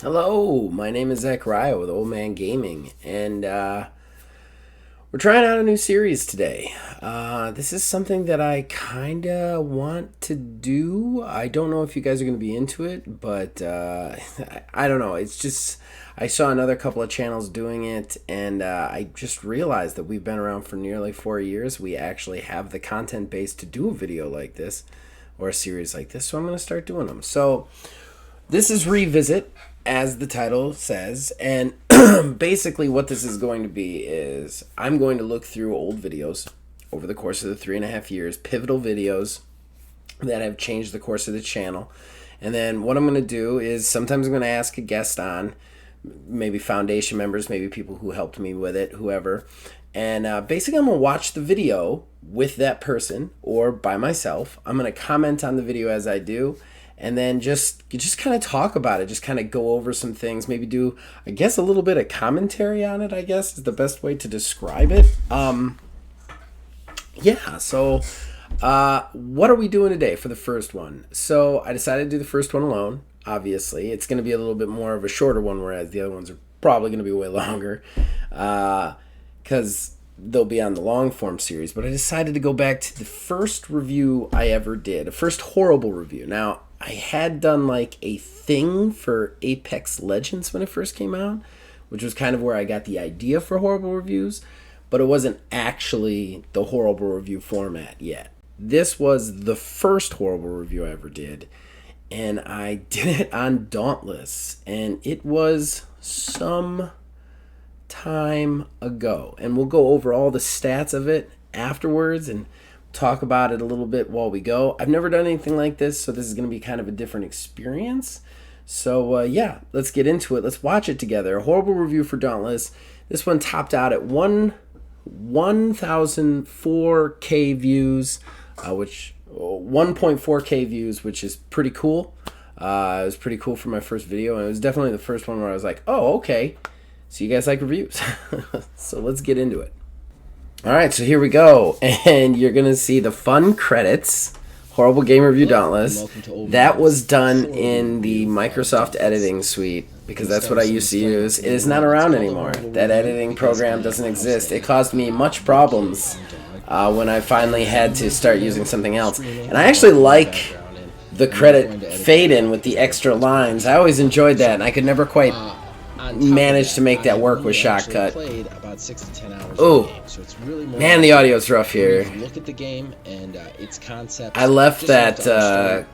Hello, my name is Zachariah with Old Man Gaming, and we're trying out a new series today. This is something that I kind of want to do. I don't know if you guys are going to be into it, but I don't know. It's just, I saw another couple of channels doing it, and I just realized that we've been around for nearly 4 years. We actually have the content base to do a video like this or a series like this, so I'm going to start doing them. So, this is Revisit, as the title says, and basically what this is going to be is I'm going to look through old videos over the course of the 3.5 years, pivotal videos that have changed the course of the channel. And then what I'm going to do is sometimes I'm going to ask a guest on, maybe foundation members, maybe people who helped me with it, whoever. And basically I'm going to watch the video with that person or by myself. I'm going to comment on the video as I do, and then just kind of talk about it, just kind of go over some things, maybe do, I guess, a little bit of commentary on it, I guess is the best way to describe it. Yeah, so what are we doing today for the first one? So I decided to do the first one alone, obviously. It's going to be a little bit more of a shorter one, whereas the other ones are probably going to be way longer because they'll be on the long form series. But I decided to go back to the first review I ever did, a first horrible review. Now, I had done like a thing for Apex Legends when it first came out, which was kind of where I got the idea for horrible reviews, but it wasn't actually the horrible review format yet. This was the first horrible review I ever did, and I did it on Dauntless, and it was some time ago. And we'll go over all the stats of it afterwards and talk about it a little bit while we go. I've never done anything like this, so this is going to be kind of a different experience. So yeah, let's get into it. Let's watch it together. A horrible review for Dauntless. This one topped out at 1,004K views, which 1.4K views, which is pretty cool. It was pretty cool for my first video, and it was definitely the first one where I was like, oh, okay, so you guys like reviews. So let's get into it. All right, so here we go, and you're going to see the fun credits, Horrible Game Review Dauntless. That was done in the Microsoft editing suite, because that's what I used to use. It is not around anymore. That editing program doesn't exist. It caused me much problems when I finally had to start using something else. And I actually like the credit fade-in with the extra lines. I always enjoyed that, and I could never quite manage to make that work with Shotcut. Oh, man, the audio's rough here. Look at the game and its concept. I left that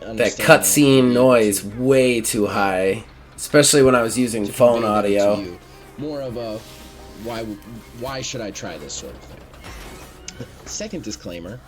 cutscene noise way too high, especially when I was using phone audio. More of a why should I try this sort of thing. Second disclaimer: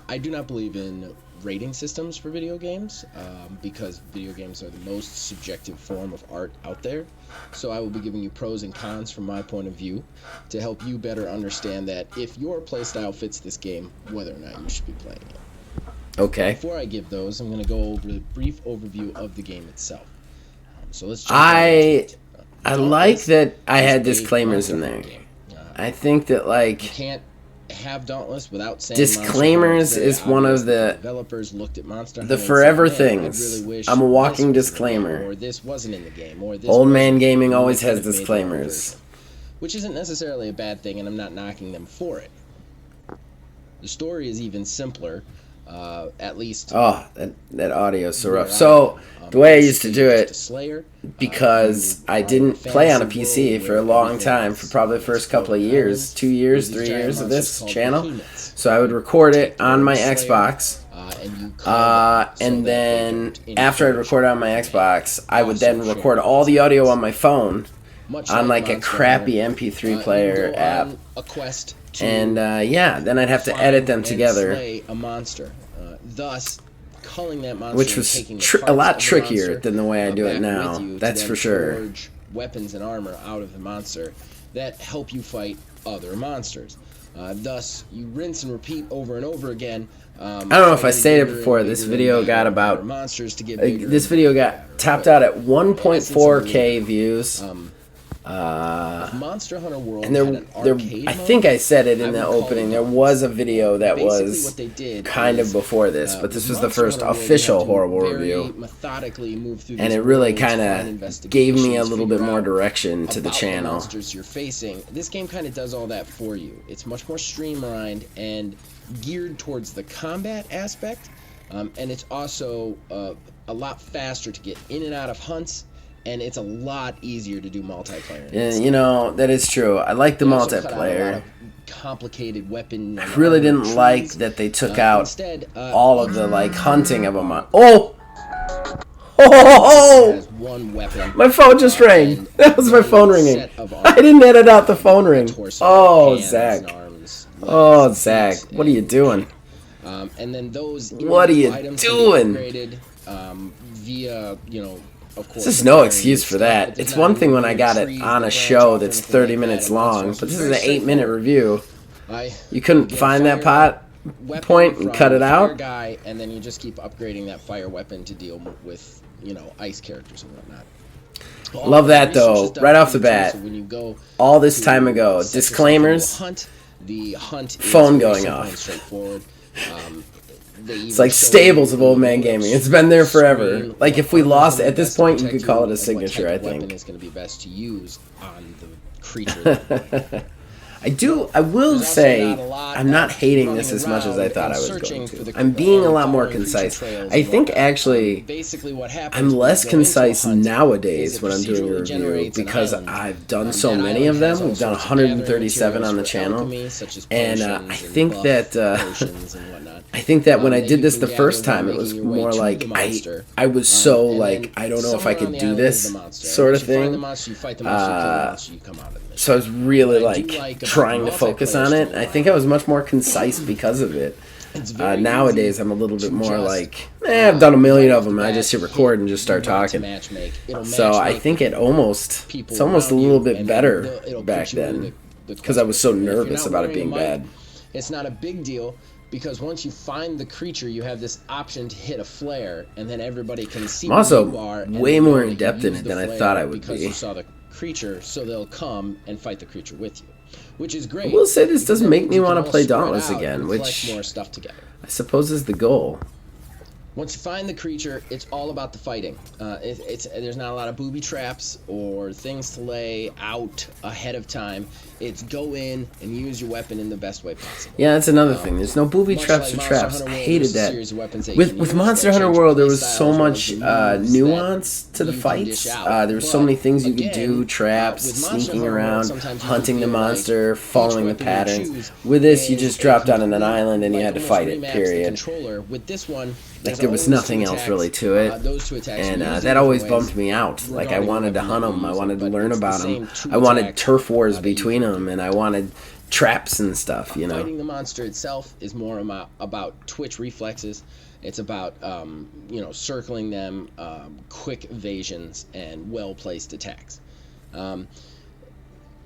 I do not believe in rating systems for video games because video games are the most subjective form of art out there. So I will be giving you pros and cons from my point of view to help you better understand that if your playstyle fits this game, whether or not you should be playing it. Okay. Before I give those, I'm going to go over a brief overview of the game itself. So let's. I like that I had disclaimers in there. I think that like you can't have Dauntless without saying disclaimers is one of the developers looked at Monster the forever things. I'm a walking disclaimer. Or this wasn't in the game. Or this Old Man Gaming always has disclaimers, which isn't necessarily a bad thing, and I'm not knocking them for it. The story is even simpler. At least. Oh, that audio is so rough. So the way I used to do it, because I didn't play on a PC for a long time, for probably the first couple of years, 2 years, 3 years of this channel. So I would record it on my Xbox, and then after I'd record it on my Xbox, I would then record all the audio on my phone on like a crappy MP3 player app. And yeah, then I'd have to edit them together, thus culling that monster, which was a lot trickier than the way I do it now. That's for sure. Forge weapons and armor out of the monster that help you fight other monsters. Thus, you rinse and repeat over and over again. I don't know if I stated before. This video got about this video got topped out at 1.4K views. Monster Hunter World And had an arcade I mode. think I said it in the would call opening. it There Dauntless. was a video that Basically, was what they did kind of is, before this, but this was the Monster first Hunter World, you official had to horrible very review. methodically move through And these it really worlds, kind find of gave me a investigations, little bit figure more out direction to the about channel. monsters you're facing. This game kind of does all that for you. It's much more streamlined and geared towards the combat aspect, and it's also a lot faster to get in and out of hunts, and it's a lot easier to do multiplayer. Yeah, you know, that is true. I like the They also cut out a lot multiplayer. of complicated weapon. I really didn't trees. like that they took out Instead, all of the like hunting of them. Oh! has one weapon. My phone just rang. and That was my one phone ringing. set of I didn't edit out the phone ring. torso, Oh, hands, Zach. and arms, Oh, legs, Zach. feet, What are you doing? and then those What are you items can doing? be upgraded via, of course. There's no excuse for that. It's one thing when I got it on a show that's 30 minutes long, but this is an 8-minute review. You couldn't find that point and cut it out? Guy, and then you just keep upgrading that fire weapon to deal with, ice characters and whatnot. Love that though, right off the bat. So when you go all this time ago, disclaimers, the hunt phone going off. Straightforward. It's like staples of Old Man Gaming. It's been there forever. Like if we lost at this point, you could call it a signature, I think. Weapon is going to be best to use on the creature. I will say, I'm not hating this as much as I thought I was going to. I'm being a lot more concise. I think actually, I'm less concise nowadays when I'm doing a review because I've done so many of them. We've done 137 on the channel. And I think that when I did this the first time, it was more like, I was so like, I don't know if I could do this sort of thing. So I was really like trying to focus on it. I think I was much more concise because of it. Nowadays, I'm a little bit more like, I've done a million of them. I just hit record and just start talking. So I think it's almost a little bit better back then because I was so nervous about it being bad. It's not a big deal because once you find the creature, you have this option to hit a flare, and then everybody can see where you are. I'm also way more in depth in it than I thought I would because be. you saw the creature, so they'll come and fight the creature with you, which is great. I will say this does make me want to play Dauntless again, which more stuff together. I suppose is the goal. Once you find the creature, it's all about the fighting. There's not a lot of booby traps or things to lay out ahead of time. It's go in and use your weapon in the best way possible. Yeah, that's another thing. There's no booby traps or traps. I hated that. With Monster Hunter World, there was so much nuance to the fights. There were so many things you could do: traps, sneaking around, hunting the monster, following the patterns. With this, you just dropped on an island and you had to fight it. Period. With this one, like there was nothing else really to it, and that always bummed me out. Like I wanted to hunt them, I wanted to learn about them, I wanted turf wars between them, and I wanted traps and stuff. Fighting the monster itself is more about twitch reflexes. It's about circling them, quick evasions, and well-placed attacks.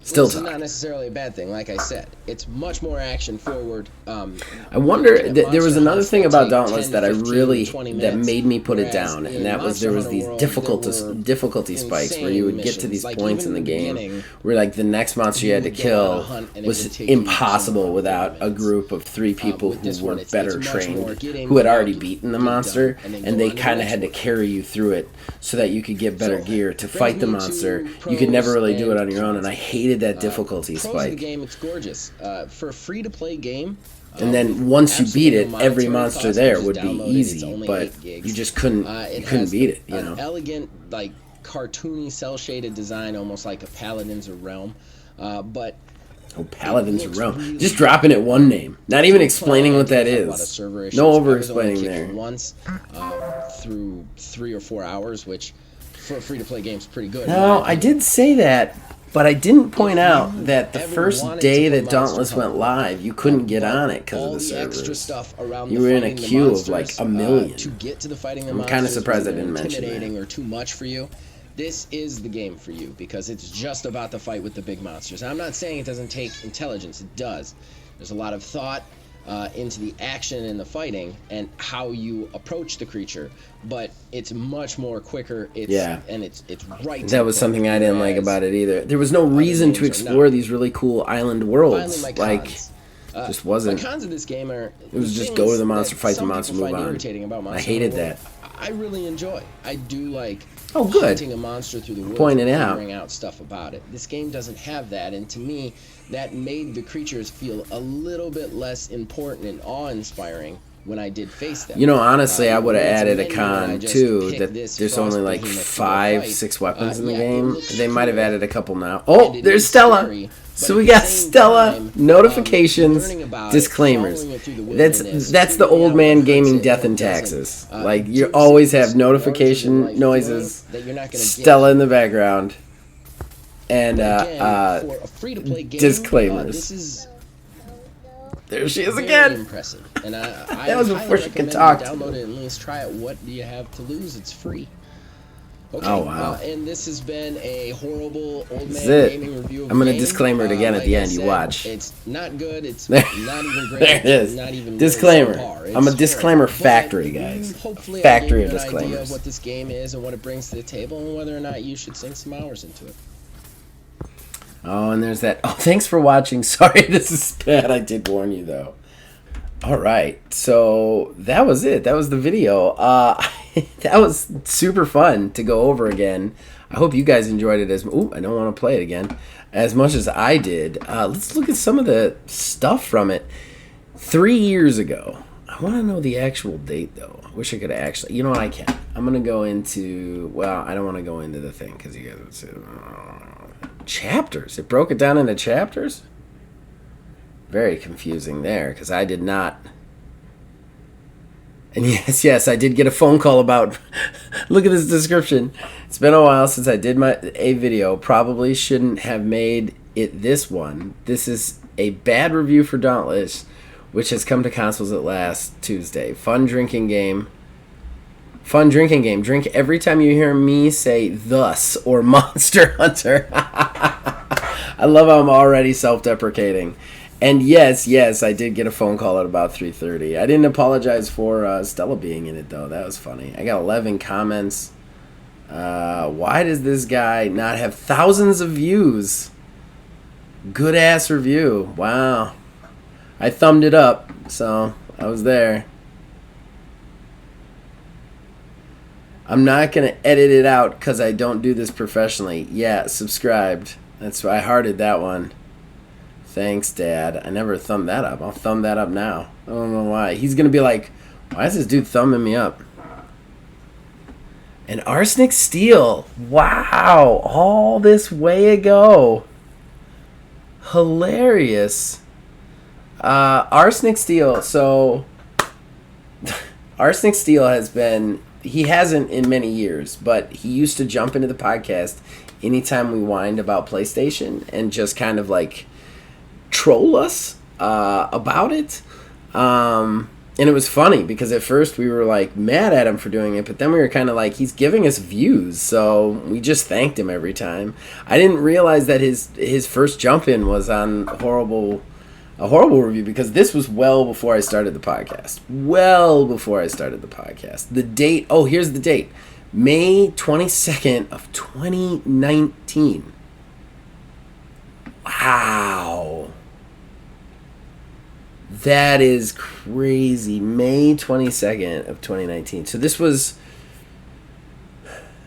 Still This is not necessarily a bad thing, like I said. It's much more action forward. I wonder, there was another thing about Dauntless that that made me put it down, and that was there was these difficulty spikes where you would get to these points in the game where like the next monster you had to kill was impossible without a group of 3 people who were better trained, who had already beaten the monster, and they kind of had to carry you through it so that you could get better gear to fight the monster. You could never really do it on your own, and I hated that difficulty spike. The game, it's gorgeous. For a free-to-play game, and then once you beat it, every monster there would be easy, but you just couldn't beat it. An elegant, like cartoony, cel-shaded design, almost like a Paladins of Realm, but. Oh, Paladins of Realm. Just dropping it one name. Not even explaining what that is. No over-explaining there. Once through 3 or 4 hours, which for a free-to-play game is pretty good. No, I did say that, but I didn't point out that the first day that Dauntless went live, you couldn't get on it because of the servers. You were in a queue of like a million. I'm kind of surprised I didn't mention that. Or too much for you. This is the game for you because it's just about the fight with the big monsters. I'm not saying it doesn't take intelligence. It does. There's a lot of thought. into the action and the fighting and how you approach the creature, but it's much more quicker. It's right to That the was point, something I didn't like about it either. There was no reason to explore these really cool island worlds. Finally, my cons. Just wasn't. My cons of this game are It was just go to the monster, fight the monster, move on. Irritating about Monster I hated Hunter that. I really enjoy. I do like good. hunting a monster through the woods Pointing and out. figuring out stuff about it. This game doesn't have that, and to me, that made the creatures feel a little bit less important and awe-inspiring when I did face them. You know, honestly, I would have added a con too, that there's only like 5, 6 weapons in the game. They might have added a couple now. Oh, there's Stella. So we got Stella, notifications, disclaimers. That's the old man gaming death and taxes. Like, you always have notification noises, Stella in the background, and disclaimers. There she is again. Impressive. And that was before she could talk. Download it and at least try it. What do you have to lose? It's free. Okay, oh wow! And this has been a horrible old man gaming review. I'm gonna disclaimer it again at the end. You watch. It's not good. It's not even great. There it is. Not even disclaimer. Really I'm a disclaimer factory, guys. Hopefully, factory of disclaimers. Idea of what this game is and what it brings to the table, and whether or not you should sink some hours into it. Oh, and there's that. Oh, thanks for watching. Sorry, this is bad. I did warn you though. All right, so that was it. That was the video. That was super fun to go over again. I hope you guys enjoyed it as. Ooh, I don't want to play it again. As much as I did. Let's look at some of the stuff from it. 3 years ago. I want to know the actual date though. I wish I could actually. You know what? I can't. I'm gonna go into. Well, I don't want to go into the thing because you guys would say chapters. It broke it down into chapters. Very confusing there because I did not. And yes, I did get a phone call about. Look at this description. It's been a while since I did a video. Probably shouldn't have made it this one. This is a bad review for Dauntless, which has come to consoles at last Tuesday. Fun drinking game. Drink every time you hear me say "thus" or "Monster Hunter." I love how I'm already self-deprecating. And yes, I did get a phone call at about 3:30. I didn't apologize for Stella being in it, though. That was funny. I got 11 comments. Why does this guy not have thousands of views? Good-ass review. Wow. I thumbed it up, so I was there. I'm not going to edit it out because I don't do this professionally. Yeah, subscribed. That's why I hearted that one. Thanks, Dad. I never thumbed that up. I'll thumb that up now. I don't know why. He's going to be like, why is this dude thumbing me up? And Arsenic Steel. Wow. All this way ago. Hilarious. Arsenic Steel. So, Arsenic Steel has been... He hasn't in many years, but he used to jump into the podcast anytime we whined about PlayStation and just kind of like... troll us about it, and it was funny because at first we were like mad at him for doing it, but then we were kind of like, he's giving us views, so we just thanked him every time. I didn't realize that his first jump in was on a horrible review, because this was well before I started the podcast. The date, oh, here's the date, May 22nd of 2019. Wow. That is crazy. May 22nd of 2019. So this was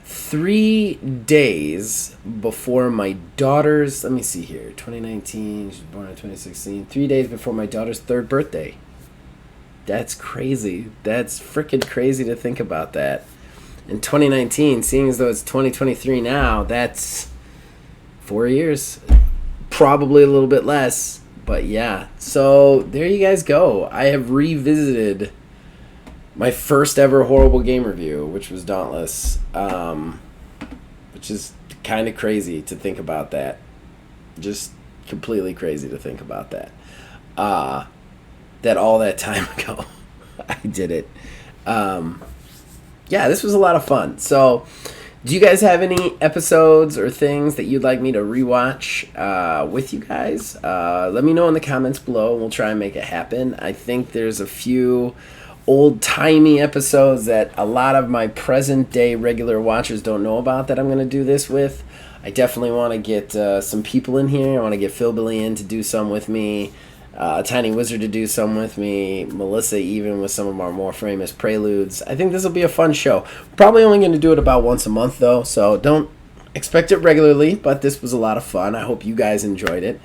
3 days before my daughter's... Let me see here. 2019. She was born in 2016. 3 days before my daughter's 3rd birthday. That's crazy. That's freaking crazy to think about that. In 2019, seeing as though it's 2023 now, that's 4 years. Probably a little bit less. But yeah, so there you guys go. I have revisited my first ever horrible game review, which was Dauntless, which is kind of crazy to think about that. Just completely crazy to think about that. That all that time ago, I did it. Yeah, this was a lot of fun. So Do you guys have any episodes or things that you'd like me to rewatch with you guys? Let me know in the comments below, and we'll try and make it happen. I think there's a few old-timey episodes that a lot of my present-day regular watchers don't know about that I'm going to do this with. I definitely want to get some people in here. I want to get Philbilly in to do some with me. Tiny Wizard to do some with me, Melissa even with some of our more famous preludes. I think this will be a fun show. Probably only going to do it about once a month though, so don't expect it regularly, but this was a lot of fun. I hope you guys enjoyed it.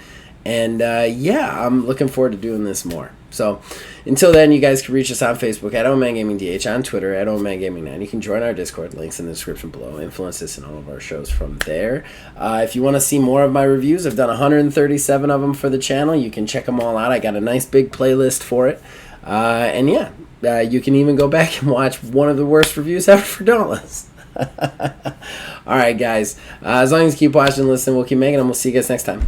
And yeah, I'm looking forward to doing this more. So until then, you guys can reach us on Facebook at OldManGamingDH, on Twitter at OldManGaming9. You can join our Discord, links in the description below. Influence us in all of our shows from there. If you want to see more of my reviews, I've done 137 of them for the channel. You can check them all out. I got a nice big playlist for it. And yeah, you can even go back and watch one of the worst reviews ever for Dauntless. Alright guys, as long as you keep watching and listening, we'll keep making them. We'll see you guys next time.